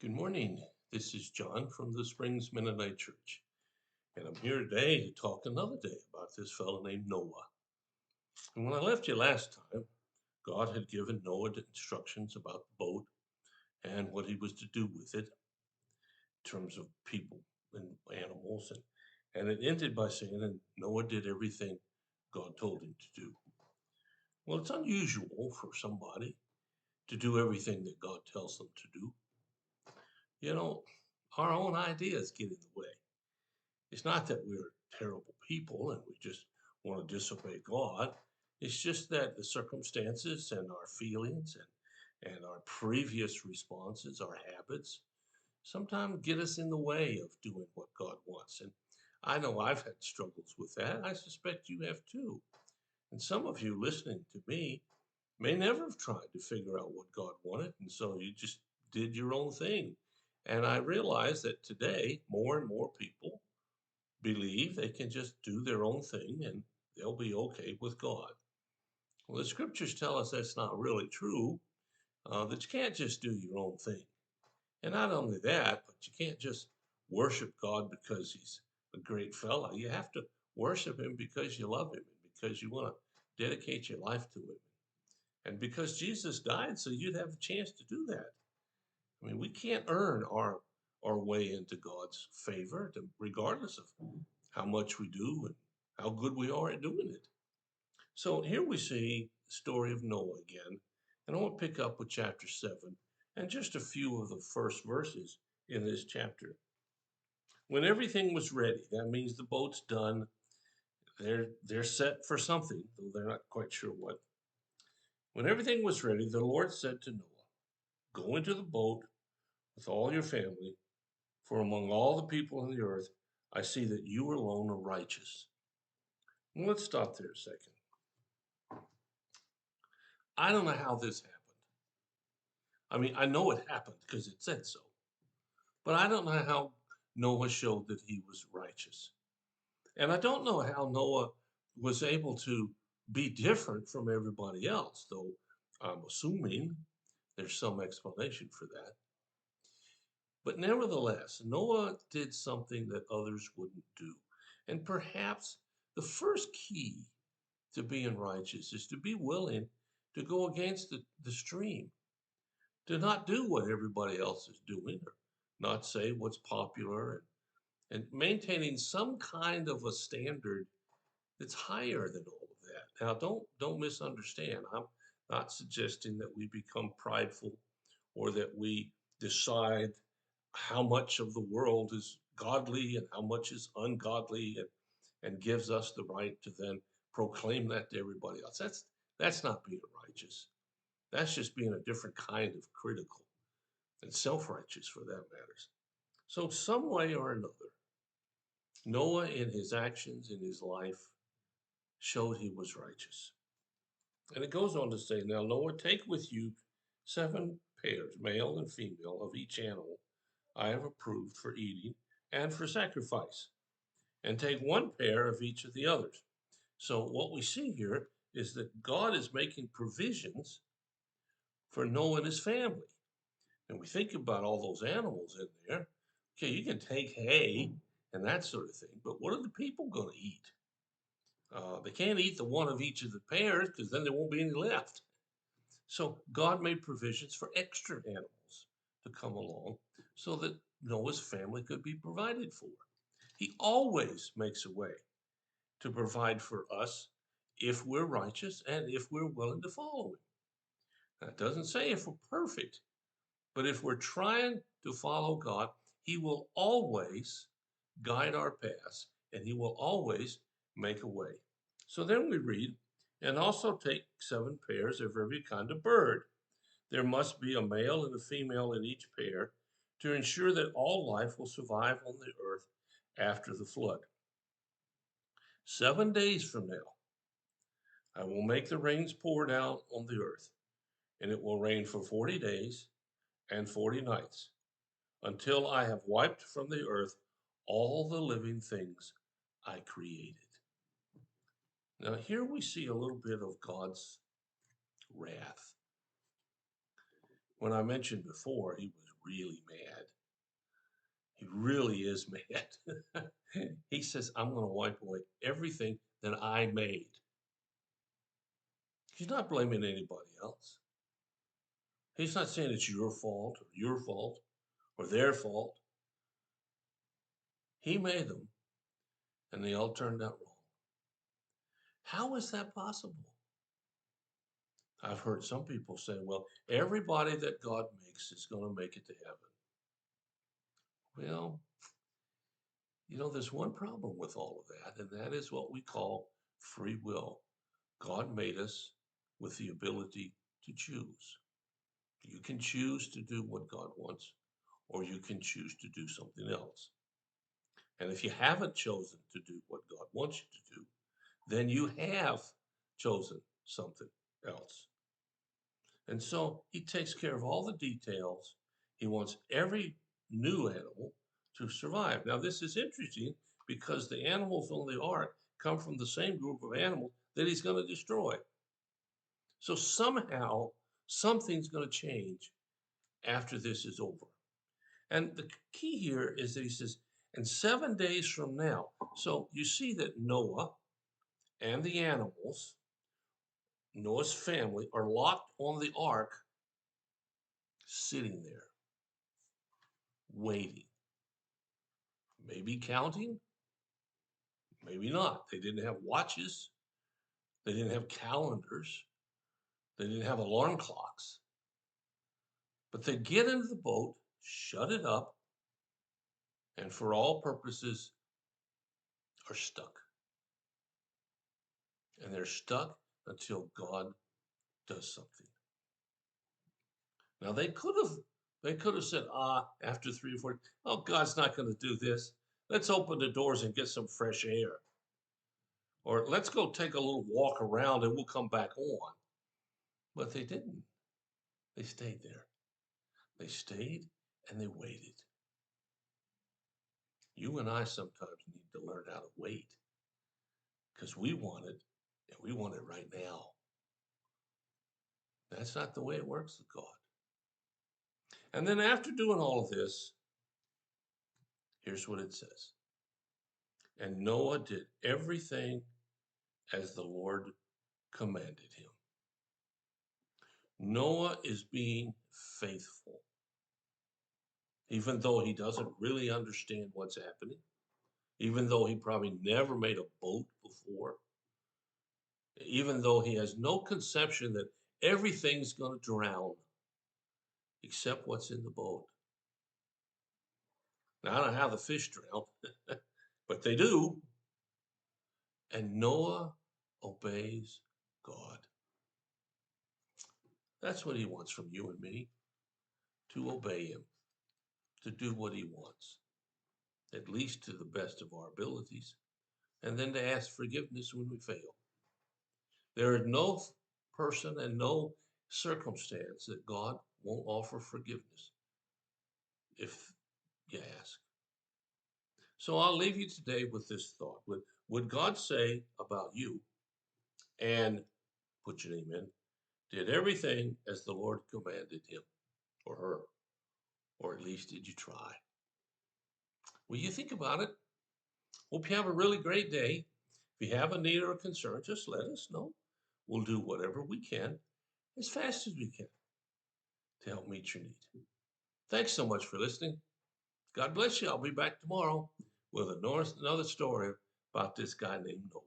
Good morning. This is John from the Springs Mennonite Church, and I'm here today to talk another day about this fellow named Noah. And when I left you last time, God had given Noah instructions about the boat and what he was to do with it in terms of people and animals. And it ended by saying that Noah did everything God told him to do. Well, it's unusual for somebody to do everything that God tells them to do. You know, our own ideas get in the way. It's not that we're terrible people and we just want to disobey God. It's just that the circumstances and our feelings and our previous responses, our habits, sometimes get us in the way of doing what God wants. And I know I've had struggles with that. I suspect you have too. And some of you listening to me may never have tried to figure out what God wanted. And so you just did your own thing. And I realize that today, more and more people believe they can just do their own thing and they'll be okay with God. Well, the scriptures tell us that's not really true, that you can't just do your own thing. And not only that, but you can't just worship God because he's a great fella. You have to worship him because you love him and because you want to dedicate your life to him. And because Jesus died so you'd have a chance to do that. I mean, we can't earn our way into God's favor, regardless of how much we do and how good we are at doing it. So here we see the story of Noah again, and I want to pick up with chapter 7 and just a few of the first verses in this chapter. When everything was ready, that means the boat's done, they're set for something, though they're not quite sure what. When everything was ready, the Lord said to Noah, "Go into the boat with all your family, for among all the people on the earth, I see that you alone are righteous." Well, let's stop there a second. I don't know how this happened. I mean, I know it happened because it said so, but I don't know how Noah showed that he was righteous. And I don't know how Noah was able to be different from everybody else, though I'm assuming there's some explanation for that. But nevertheless, Noah did something that others wouldn't do. And perhaps the first key to being righteous is to be willing to go against the stream, to not do what everybody else is doing, or not say what's popular, and maintaining some kind of a standard that's higher than all of that. Now, don't misunderstand. I'm not suggesting that we become prideful or that we decide how much of the world is godly and how much is ungodly and gives us the right to then proclaim that to everybody else. That's not being righteous. That's just being a different kind of critical and self-righteous for that matters. So some way or another, Noah in his actions in his life showed he was righteous. And it goes on to say, "Now Noah, take with you 7 pairs, male and female, of each animal I have approved for eating and for sacrifice, and take 1 pair of each of the others." So what we see here is that God is making provisions for Noah and his family. And we think about all those animals in there. Okay, you can take hay and that sort of thing, but what are the people going to eat? They can't eat the one of each of the pairs because then there won't be any left. So God made provisions for extra animals to come along so that Noah's family could be provided for. He always makes a way to provide for us if we're righteous and if we're willing to follow him. That doesn't say if we're perfect, but if we're trying to follow God, he will always guide our paths and he will always make a way. So then we read, "And also take 7 pairs of every kind of bird. There must be a male and a female in each pair to ensure that all life will survive on the earth after the flood. 7 days from now, I will make the rains pour down on the earth, and it will rain for 40 days and 40 nights until I have wiped from the earth all the living things I created." Now, here we see a little bit of God's wrath. When I mentioned before, he was really mad. He really is mad. He says, I'm going to wipe away everything that I made. He's not blaming anybody else. He's not saying it's your fault or their fault. He made them and they all turned out wrong. How is that possible? I've heard some people say, well, everybody that God makes is going to make it to heaven. Well, there's one problem with all of that, and that is what we call free will. God made us with the ability to choose. You can choose to do what God wants, or you can choose to do something else. And if you haven't chosen to do what God wants you to do, then you have chosen something else. And so he takes care of all the details. He wants every new animal to survive. Now, this is interesting because the animals on the ark come from the same group of animals that he's going to destroy. So somehow something's going to change after this is over. And the key here is that he says, and 7 days from now. So you see that Noah and the animals, Noah's family, are locked on the ark, sitting there, waiting, maybe counting, maybe not. They didn't have watches, they didn't have calendars, they didn't have alarm clocks. But they get into the boat, shut it up, and for all purposes are stuck. And they're stuck until God does something. Now they could have said, after 3 or 4, oh, God's not going to do this. Let's open the doors and get some fresh air. Or let's go take a little walk around and we'll come back on. But they didn't. They stayed there. They stayed and they waited. You and I sometimes need to learn how to wait because we want it and we want it right now. That's not the way it works with God. And then after doing all of this, here's what it says. And Noah did everything as the Lord commanded him. Noah is being faithful, even though he doesn't really understand what's happening, even though he probably never made a boat before, even though he has no conception that everything's going to drown except what's in the boat. Now, I don't know how the fish drown, but they do. And Noah obeys God. That's what he wants from you and me, to obey him, to do what he wants, at least to the best of our abilities, and then to ask forgiveness when we fail. There is no person and no circumstance that God won't offer forgiveness if you ask. So I'll leave you today with this thought. Would God say about you, and put your name in, did everything as the Lord commanded him or her, or at least did you try? Will you think about it? Hope you have a really great day. If you have a need or a concern, just let us know. We'll do whatever we can as fast as we can to help meet your need. Thanks so much for listening. God bless you. I'll be back tomorrow with another story about this guy named Noah.